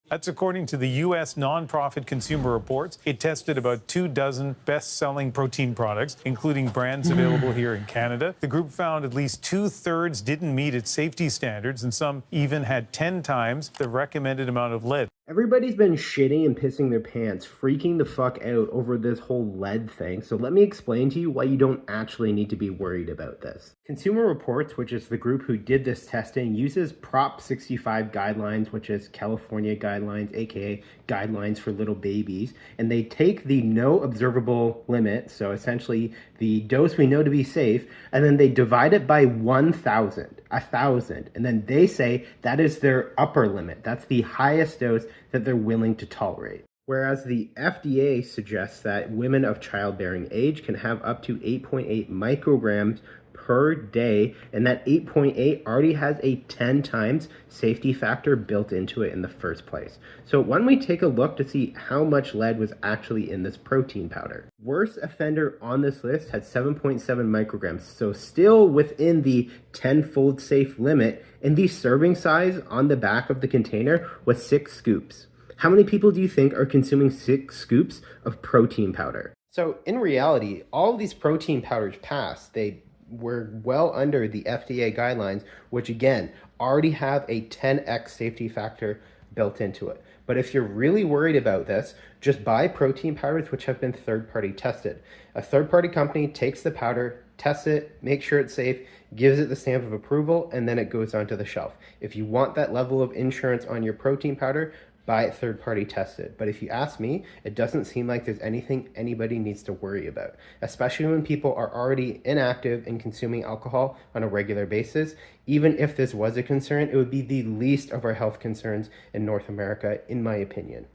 That's according to the U.S. nonprofit Consumer Reports. It tested about 24 best-selling protein products, including brands available here in Canada. The group found at least 2/3 didn't meet its safety standards, and some even had 10 times the recommended amount of lead. Everybody's been shitting and pissing their pants, freaking the fuck out over this whole lead thing, so let me explain to you why you don't actually need to be worried about this. Consumer Reports, which is the group who did this testing, uses Prop 65 guidelines, which is California guidelines, aka guidelines for little babies, and they take the no observable limit, so essentially the dose we know to be safe, and then they divide it by 1,000, and then they say that is their upper limit. That's the highest dose that they're willing to tolerate. Whereas the FDA suggests that women of childbearing age can have up to 8.8 micrograms per day, and that 8.8 already has a 10 times safety factor built into it in the first place. So why don't we take a look to see how much lead was actually in this protein powder. Worst offender on this list had 7.7 micrograms, so still within the 10-fold safe limit, and the serving size on the back of the container was 6 scoops. How many people do you think are consuming 6 scoops of protein powder? So in reality, all of these protein powders passed. They were well under the FDA guidelines, which again, already have a 10x safety factor built into it. But if you're really worried about this, just buy protein powders which have been third-party tested. A third-party company takes the powder, tests it, makes sure it's safe, gives it the stamp of approval, and then it goes onto the shelf. If you want that level of insurance on your protein powder, buy it third-party tested. But if you ask me, it doesn't seem like there's anything anybody needs to worry about, especially when people are already inactive and consuming alcohol on a regular basis. Even if this was a concern, it would be the least of our health concerns in North America, in my opinion.